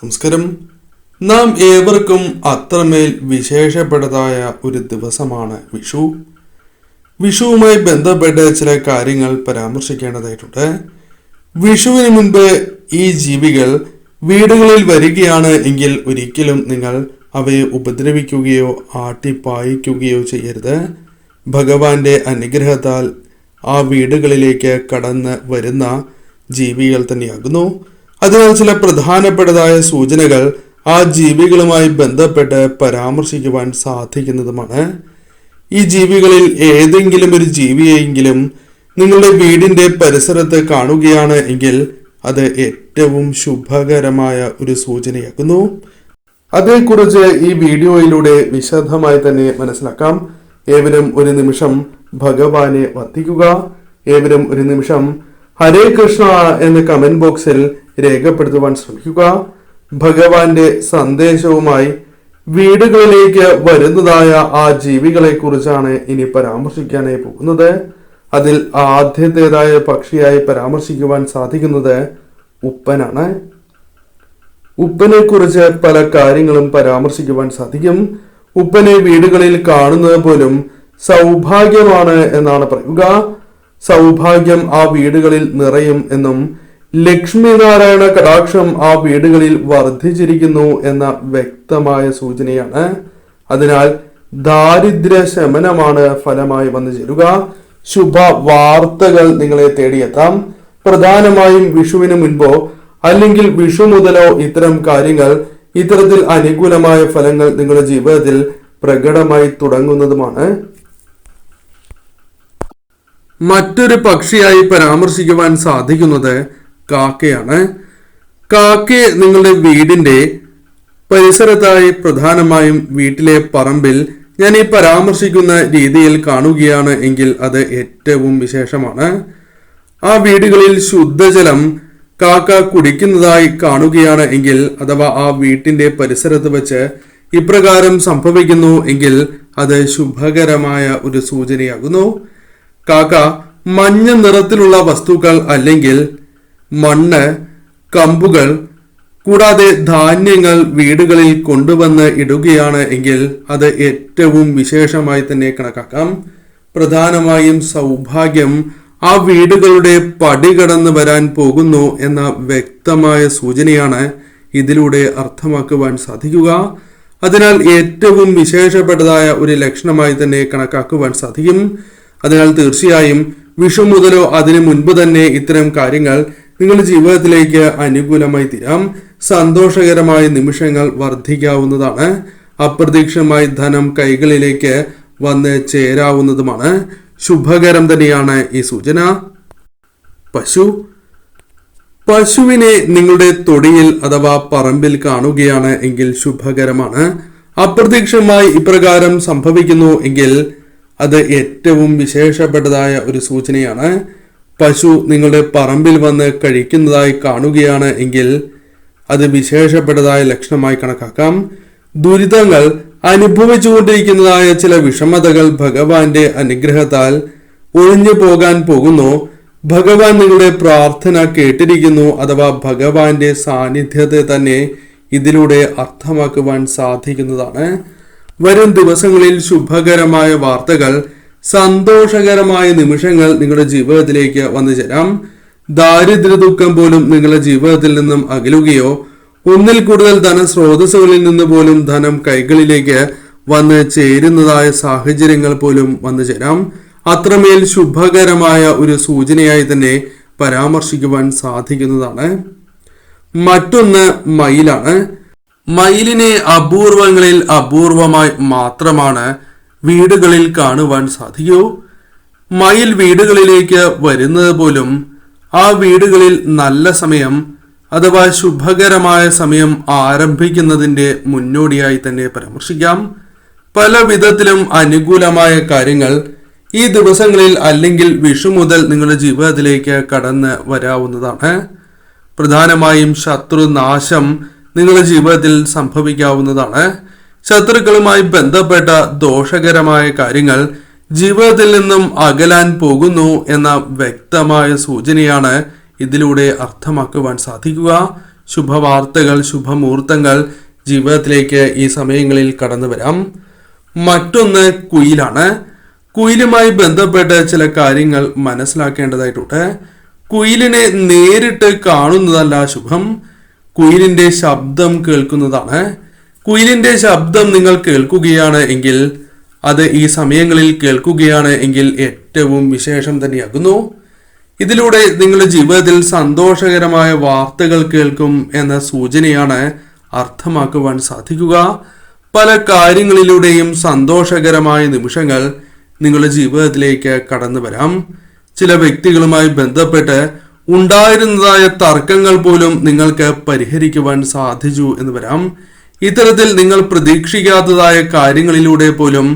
നമസ്കാരം. നാം ഏവർക്കും അത്രമേൽ വിശേഷപ്പെട്ടതായ ഒരു ദിവസമാണ് വിഷു. വിഷുവുമായി ബന്ധപ്പെട്ട് ചില കാര്യങ്ങൾ പരാമർശിക്കേണ്ടതായിട്ടുണ്ട്. വിഷുവിന് മുൻപ് ഈ ജീവികൾ വീടുകളിൽ വരികയാണ് എങ്കിൽ ഒരിക്കലും നിങ്ങൾ അവയെ ഉപദ്രവിക്കുകയോ ആട്ടിപ്പായിക്കുകയോ ചെയ്യരുത്. ഭഗവാന്റെ അനുഗ്രഹത്താൽ ആ വീടുകളിലേക്ക് കടന്ന് വരുന്ന ജീവികൾ തന്നെയാകുന്നു. അതിനാൽ ചില പ്രധാനപ്പെട്ടതായ സൂചനകൾ ആ ജീവികളുമായി ബന്ധപ്പെട്ട് പരാമർശിക്കുവാൻ സാധിക്കുന്നതുമാണ്. ഈ ജീവികളിൽ ഏതെങ്കിലും ഒരു ജീവിയെങ്കിലും നിങ്ങളുടെ വീടിന്റെ പരിസരത്ത് കാണുകയാണ് എങ്കിൽ അത് ഏറ്റവും ശുഭകരമായ ഒരു സൂചനയാകുന്നു. അതേക്കുറിച്ച് ഈ വീഡിയോയിലൂടെ വിശദമായി തന്നെ മനസ്സിലാക്കാം. ഏവരും ഒരു നിമിഷം ഭഗവാനെ വന്ദിക്കുക. ഏവരും ഒരു നിമിഷം ഹരേ കൃഷ്ണ എന്ന് കമന്റ് ബോക്സിൽ രേഖപ്പെടുത്തുവാൻ ശ്രമിക്കുക. ഭഗവാന്റെ സന്ദേശവുമായി വീടുകളിലേക്ക് വരുന്നതായ ആ ജീവികളെ കുറിച്ചാണ് ഇനി പരാമർശിക്കാനായി പോകുന്നത്. അതിൽ ആദ്യത്തേതായ പക്ഷിയായി പരാമർശിക്കുവാൻ സാധിക്കുന്നത് ഉപ്പനാണ്. ഉപ്പനെ കുറിച്ച് പല കാര്യങ്ങളും പരാമർശിക്കുവാൻ സാധിക്കും. ഉപ്പനെ വീടുകളിൽ കാണുന്നത് പോലും സൗഭാഗ്യമാണ് എന്നാണ് പറയുക. സൗഭാഗ്യം ആ വീടുകളിൽ നിറയും എന്നും ലക്ഷ്മി നാരായണ കടാക്ഷം ആ വീടുകളിൽ വർദ്ധിച്ചിരിക്കുന്നു എന്ന വ്യക്തമായ സൂചനയാണ്. അതിനാൽ ദാരിദ്ര്യ ശമനമാണ് ഫലമായി വന്നു ചേരുക. ശുഭ വാർത്തകൾ നിങ്ങളെ തേടിയെത്താം. പ്രധാനമായും വിഷുവിന് മുൻപോ അല്ലെങ്കിൽ വിഷു മുതലോ ഇത്തരം കാര്യങ്ങൾ, ഇത്തരത്തിൽ അനുകൂലമായ ഫലങ്ങൾ നിങ്ങളുടെ ജീവിതത്തിൽ പ്രകടമായി തുടങ്ങുന്നതുമാണ്. മറ്റൊരു പക്ഷിയായി പരാമർശിക്കുവാൻ സാധിക്കുന്നത് കാക്കയാണ്. കാക്കയെ നിങ്ങളുടെ വീടിന്റെ പരിസരത്തായി, പ്രധാനമായും വീട്ടിലെ പറമ്പിൽ ഞാൻ ഈ പരാമർശിക്കുന്ന രീതിയിൽ കാണുകയാണ് എങ്കിൽ അത് ഏറ്റവും വിശേഷമാണ്. ആ വീടുകളിൽ ശുദ്ധജലം കാക്ക കുടിക്കുന്നതായി കാണുകയാണ് എങ്കിൽ, അഥവാ ആ വീട്ടിന്റെ പരിസരത്ത് വെച്ച് ഇപ്രകാരം സംഭവിക്കുന്നു എങ്കിൽ അത് ശുഭകരമായ ഒരു സൂചനയാകുന്നു. കാക്ക മഞ്ഞ നിറത്തിലുള്ള വസ്തുക്കൾ അല്ലെങ്കിൽ മണ്ണ്, കമ്പുകൾ കൂടാതെ ധാന്യങ്ങൾ വീടുകളിൽ കൊണ്ടുവന്ന് ഇടുകയാണ് എങ്കിൽ അത് ഏറ്റവും വിശേഷമായി തന്നെ കണക്കാക്കാം. പ്രധാനമായും സൗഭാഗ്യം ആ വീടുകളുടെ പടി കടന്ന് വരാൻ പോകുന്നു എന്ന വ്യക്തമായ സൂചനയാണ് ഇതിലൂടെ അർത്ഥമാക്കുവാൻ സാധിക്കുക. അതിനാൽ ഏറ്റവും വിശേഷപ്പെട്ടതായ ഒരു ലക്ഷണമായി തന്നെ കണക്കാക്കുവാൻ സാധിക്കും. അതിനാൽ തീർച്ചയായും വിഷു മുതലോ അതിനു മുൻപ് തന്നെ ഇത്തരം കാര്യങ്ങൾ നിങ്ങളുടെ ജീവിതത്തിലേക്ക് അനുകൂലമായി തീരാം. സന്തോഷകരമായ നിമിഷങ്ങൾ വർദ്ധിക്കാവുന്നതാണ്. അപ്രതീക്ഷിതമായി ധനം കൈകളിലേക്ക് വന്ന് ചേരാവുന്നതുമാണ്. ശുഭകരം തന്നെയാണ് ഈ സൂചന. പശുവിനെ നിങ്ങളുടെ തൊടിയിൽ അഥവാ പറമ്പിൽ കാണുകയാണ് എങ്കിൽ ശുഭകരമാണ്. അപ്രതീക്ഷിതമായി ഇപ്രകാരം സംഭവിക്കുന്നു എങ്കിൽ അത് ഏറ്റവും വിശേഷപ്പെട്ടതായ ഒരു സൂചനയാണ്. പശു നിങ്ങളുടെ പറമ്പിൽ വന്ന് കഴിക്കുന്നതായി കാണുകയാണ് എങ്കിൽ അത് വിശേഷപ്പെട്ടതായ ലക്ഷണമായി കണക്കാക്കാം. ദുരിതങ്ങൾ അനുഭവിച്ചുകൊണ്ടിരിക്കുന്നതായ ചില വിഷമതകൾ ഭഗവാന്റെ അനുഗ്രഹത്താൽ ഒഴിഞ്ഞു പോകാൻ പോകുന്നു. ഭഗവാൻ നിങ്ങളുടെ പ്രാർത്ഥന കേട്ടിരിക്കുന്നു, അഥവാ ഭഗവാന്റെ സാന്നിധ്യത്തെ തന്നെ ഇതിലൂടെ അർത്ഥമാക്കുവാൻ സാധിക്കുന്നതാണ്. വരും ദിവസങ്ങളിൽ ശുഭകരമായ വാർത്തകൾ, സന്തോഷകരമായ നിമിഷങ്ങൾ നിങ്ങളുടെ ജീവിതത്തിലേക്ക് വന്നു ചേരാം. ദാരിദ്ര്യ ദുഃഖം പോലും നിങ്ങളുടെ ജീവിതത്തിൽ നിന്നും അകലുകയോ ഒന്നിൽ കൂടുതൽ ധനസ്രോതസ്സുകളിൽ നിന്ന് പോലും ധനം കൈകളിലേക്ക് വന്ന് ചേരുന്നതായ സാഹചര്യങ്ങൾ പോലും വന്നു ചേരാം. അത്രമേൽ ശുഭകരമായ ഒരു സൂചനയായി തന്നെ പരാമർശിക്കുവാൻ സാധിക്കുന്നതാണ്. മറ്റൊന്ന് മയിലാണ്. മയിലിനെ അപൂർവങ്ങളിൽ അപൂർവമായി മാത്രമാണ് വീടുകളിൽ കാണുവാൻ സാധിക്കൂ. മയിൽ വീടുകളിലേക്ക് വരുന്നത് പോലും ആ വീടുകളിൽ നല്ല സമയം അഥവാ ശുഭകരമായ സമയം ആരംഭിക്കുന്നതിന്റെ മുന്നോടിയായി തന്നെ പരാമർശിക്കാം. പല വിധത്തിലും അനുകൂലമായ കാര്യങ്ങൾ ഈ ദിവസങ്ങളിൽ അല്ലെങ്കിൽ വിഷു മുതൽ നിങ്ങളുടെ ജീവിതത്തിലേക്ക് കടന്ന് വരാവുന്നതാണ്. പ്രധാനമായും ശത്രുനാശം നിങ്ങളുടെ ജീവിതത്തിൽ സംഭവിക്കാവുന്നതാണ്. ശത്രുക്കളുമായി ബന്ധപ്പെട്ട ദോഷകരമായ കാര്യങ്ങൾ ജീവിതത്തിൽ നിന്നും അകലാൻ പോകുന്നു എന്ന വ്യക്തമായ സൂചനയാണ് ഇതിലൂടെ അർത്ഥമാക്കുവാൻ സാധിക്കുക. ശുഭവാർത്തകൾ, ശുഭമുഹൂർത്തങ്ങൾ ജീവിതത്തിലേക്ക് ഈ സമയങ്ങളിൽ കടന്നു വരാം. മറ്റൊന്ന് കുയിലാണ്. കുയിലുമായി ബന്ധപ്പെട്ട് ചില കാര്യങ്ങൾ മനസ്സിലാക്കേണ്ടതായിട്ടുണ്ട്. കുയിലിനെ നേരിട്ട് കാണുന്നതല്ല ശുഭം, കുയിലിന്റെ ശബ്ദം കേൾക്കുന്നതാണ്. കുയിലിന്റെ ശബ്ദം നിങ്ങൾ കേൾക്കുകയാണ് എങ്കിൽ, അത് ഈ സമയങ്ങളിൽ കേൾക്കുകയാണ് എങ്കിൽ ഏറ്റവും വിശേഷം തന്നെയാകുന്നു. ഇതിലൂടെ നിങ്ങളുടെ ജീവിതത്തിൽ സന്തോഷകരമായ വാർത്തകൾ കേൾക്കും എന്ന സൂചനയാണ് അർത്ഥമാക്കുവാൻ സാധിക്കുക. പല കാര്യങ്ങളിലൂടെയും സന്തോഷകരമായ നിമിഷങ്ങൾ നിങ്ങളുടെ ജീവിതത്തിലേക്ക് കടന്നു വരാം. ചില വ്യക്തികളുമായി ബന്ധപ്പെട്ട് ഉണ്ടായിരുന്നതായ തർക്കങ്ങൾ പോലും നിങ്ങൾക്ക് പരിഹരിക്കുവാൻ സാധിച്ചു എന്ന് വരാം. ഇത്തരത്തിൽ നിങ്ങൾ പ്രതീക്ഷിക്കാത്തതായ കാര്യങ്ങളിലൂടെ പോലും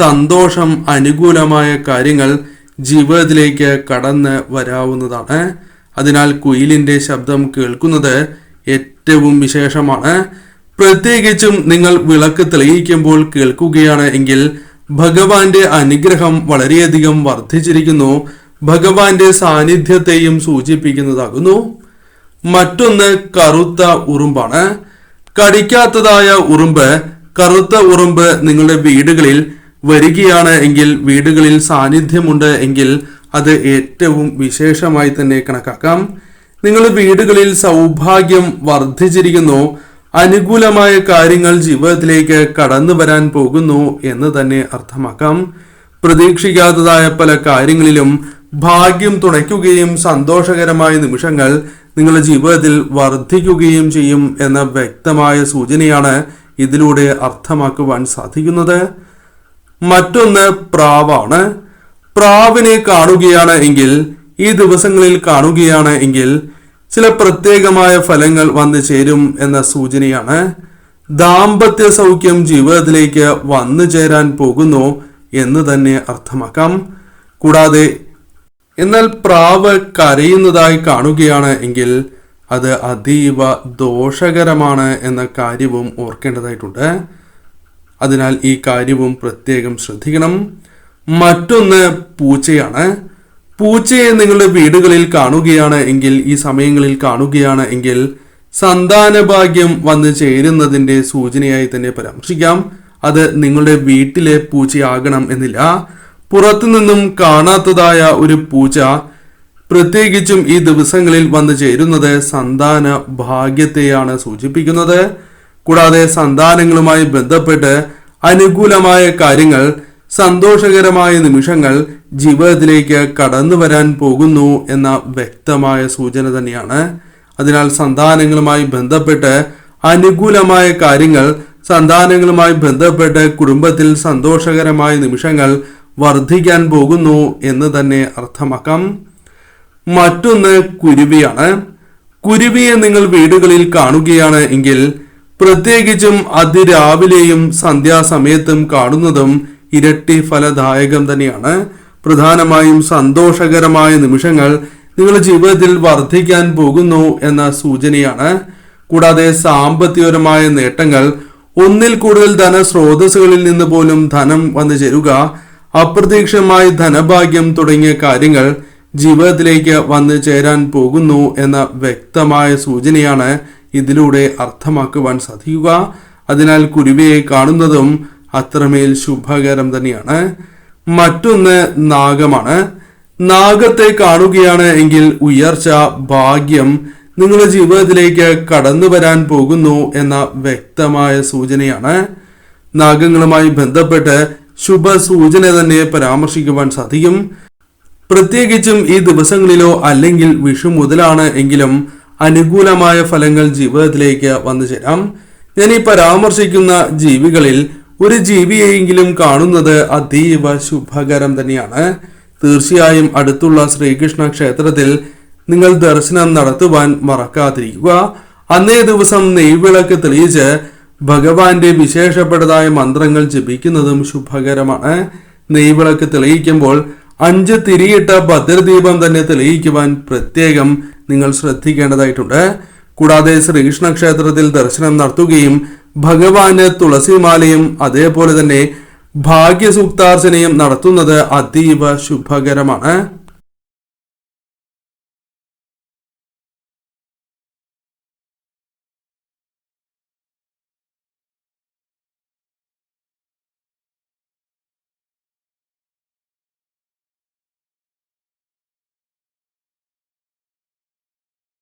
സന്തോഷം, അനുകൂലമായ കാര്യങ്ങൾ ജീവിതത്തിലേക്ക് കടന്ന് വരാവുന്നതാണ്. അതിനാൽ കുയിലിന്റെ ശബ്ദം കേൾക്കുന്നത് ഏറ്റവും വിശേഷമാണ്. പ്രത്യേകിച്ചും നിങ്ങൾ വിളക്ക് തെളിയിക്കുമ്പോൾ കേൾക്കുകയാണ് എങ്കിൽ ഭഗവാന്റെ അനുഗ്രഹം വളരെയധികം വർദ്ധിച്ചിരിക്കുന്നു, ഭഗവാന്റെ സാന്നിധ്യത്തെയും സൂചിപ്പിക്കുന്നതാകുന്നു. മറ്റൊന്ന് കറുത്ത ഉറുമ്പാണ്. കടിക്കാത്തതായ ഉറുമ്പ്, കറുത്ത ഉറുമ്പ് നിങ്ങളുടെ വീടുകളിൽ വരികയാണ് എങ്കിൽ, വീടുകളിൽ സാന്നിധ്യമുണ്ട് എങ്കിൽ അത് ഏറ്റവും വിശേഷമായി തന്നെ കണക്കാക്കാം. നിങ്ങളുടെ വീടുകളിൽ സൗഭാഗ്യം വർദ്ധിച്ചിരിക്കുന്നു, അനുകൂലമായ കാര്യങ്ങൾ ജീവിതത്തിലേക്ക് കടന്നു വരാൻ പോകുന്നു എന്ന് തന്നെ അർത്ഥമാക്കാം. പ്രതീക്ഷിക്കാത്തതായ പല കാര്യങ്ങളിലും ഭാഗ്യം തുണയ്ക്കുകയും സന്തോഷകരമായ നിമിഷങ്ങൾ നിങ്ങളുടെ ജീവിതത്തിൽ വർദ്ധിക്കുകയും ചെയ്യും എന്ന വ്യക്തമായ സൂചനയാണ് ഇതിലൂടെ അർത്ഥമാക്കുവാൻ സാധിക്കുന്നത്. മറ്റൊന്ന് പ്രാവാണ്. പ്രാവിനെ കാണുകയാണ് എങ്കിൽ, ഈ ദിവസങ്ങളിൽ കാണുകയാണ് എങ്കിൽ ചില പ്രത്യേകമായ ഫലങ്ങൾ വന്നു ചേരും എന്ന സൂചനയാണ്. ദാമ്പത്യ സൗഖ്യം ജീവിതത്തിലേക്ക് വന്നു ചേരാൻ പോകുന്നു എന്ന് തന്നെ അർത്ഥമാക്കാം. കൂടാതെ എന്നാൽ പ്രാവ് കരയുന്നതായി കാണുകയാണ് എങ്കിൽ അത് അതീവ ദോഷകരമാണ് എന്ന കാര്യവും ഓർക്കേണ്ടതായിട്ടുണ്ട്. അതിനാൽ ഈ കാര്യവും പ്രത്യേകം ശ്രദ്ധിക്കണം. മറ്റൊന്ന് പൂച്ചയാണ്. പൂച്ചയെ നിങ്ങളുടെ വീടുകളിൽ കാണുകയാണ് എങ്കിൽ, ഈ സമയങ്ങളിൽ കാണുകയാണ് എങ്കിൽ സന്താനഭാഗ്യം വന്നു ചേരുന്നതിന്റെ സൂചനയായി തന്നെ പരാമർശിക്കാം. അത് നിങ്ങളുടെ വീട്ടിലെ പൂച്ചയാകണം എന്നില്ല. പുറത്തു നിന്നും കാണാത്തതായ ഒരു പൂച്ച പ്രത്യേകിച്ചും ഈ ദിവസങ്ങളിൽ വന്നു ചേരുന്നത് സന്താന ഭാഗ്യത്തെയാണ് സൂചിപ്പിക്കുന്നത്. കൂടാതെ സന്താനങ്ങളുമായി ബന്ധപ്പെട്ട് അനുകൂലമായ കാര്യങ്ങൾ, സന്തോഷകരമായ നിമിഷങ്ങൾ ജീവിതത്തിലേക്ക് കടന്നു വരാൻ പോകുന്നു എന്ന വ്യക്തമായ സൂചന തന്നെയാണ്. അതിനാൽ സന്താനങ്ങളുമായി ബന്ധപ്പെട്ട് അനുകൂലമായ കാര്യങ്ങൾ, സന്താനങ്ങളുമായി ബന്ധപ്പെട്ട് കുടുംബത്തിൽ സന്തോഷകരമായ നിമിഷങ്ങൾ വർദ്ധിക്കാൻ പോകുന്നു എന്ന് തന്നെ അർത്ഥമാക്കാം. മറ്റൊന്ന് കുരുവിയാണ്. കുരുവിയെ നിങ്ങൾ വീടുകളിൽ കാണുകയാണ് എങ്കിൽ, പ്രത്യേകിച്ചും അതിരാവിലെയും സന്ധ്യാസമയത്തും കാണുന്നതും ഇരട്ടി ഫലദായകം തന്നെയാണ്. പ്രധാനമായും സന്തോഷകരമായ നിമിഷങ്ങൾ നിങ്ങളുടെ ജീവിതത്തിൽ വർദ്ധിക്കാൻ പോകുന്നു എന്ന സൂചനയാണ്. കൂടാതെ സാമ്പത്തികപരമായ നേട്ടങ്ങൾ, ഒന്നിൽ കൂടുതൽ ധനസ്രോതസ്സുകളിൽ നിന്ന് പോലും ധനം വന്നു ചേരുക, അപ്രതീക്ഷിതമായി ധനഭാഗ്യം തുടങ്ങിയ കാര്യങ്ങൾ ജീവിതത്തിലേക്ക് വന്നു ചേരാൻ പോകുന്നു എന്ന വ്യക്തമായ സൂചനയാണ് ഇതിലൂടെ അർത്ഥമാക്കുവാൻ സാധിക്കുക. അതിനാൽ കുരുവിയെ കാണുന്നതും അത്രമേൽ ശുഭകരം തന്നെയാണ്. മറ്റൊന്ന് നാഗമാണ്. നാഗത്തെ കാണുകയാണ് എങ്കിൽ ഉയർച്ച, ഭാഗ്യം നിങ്ങളുടെ ജീവിതത്തിലേക്ക് കടന്നു വരാൻ പോകുന്നു എന്ന വ്യക്തമായ സൂചനയാണ്. നാഗങ്ങളുമായി ബന്ധപ്പെട്ട് ശുഭ സൂചന തന്നെ പരാമർശിക്കുവാൻ സാധിക്കും. പ്രത്യേകിച്ചും ഈ ദിവസങ്ങളിലോ അല്ലെങ്കിൽ വിഷു മുതലാണ് എങ്കിലും അനുകൂലമായ ഫലങ്ങൾ ജീവിതത്തിലേക്ക് വന്നു ചേരാം. ഞാൻ ഈ പരാമർശിക്കുന്ന ജീവികളിൽ ഒരു ജീവിയെങ്കിലും കാണുന്നത് അതീവ ശുഭകരം തന്നെയാണ്. തീർച്ചയായും അടുത്തുള്ള ശ്രീകൃഷ്ണ ക്ഷേത്രത്തിൽ നിങ്ങൾ ദർശനം നടത്തുവാൻ മറക്കാതിരിക്കുക. അന്നേ ദിവസം നെയ്വിളക്ക് തെളിയിച്ച് ഭഗവാന്റെ വിശേഷപ്പെട്ടതായ മന്ത്രങ്ങൾ ജപിക്കുന്നതും ശുഭകരമാണ്. നെയ്വിളക്ക് തെളിയിക്കുമ്പോൾ 5 തിരിയിട്ട ഭദ്രദീപം തന്നെ തെളിയിക്കുവാൻ പ്രത്യേകം നിങ്ങൾ ശ്രദ്ധിക്കേണ്ടതായിട്ടുണ്ട്. കൂടാതെ ശ്രീകൃഷ്ണ ക്ഷേത്രത്തിൽ ദർശനം നടത്തുകയും ഭഗവാന് തുളസിമാലയും അതേപോലെ തന്നെ ഭാഗ്യസൂക്താർച്ചനയും നടത്തുന്നത് അതീവ ശുഭകരമാണ്.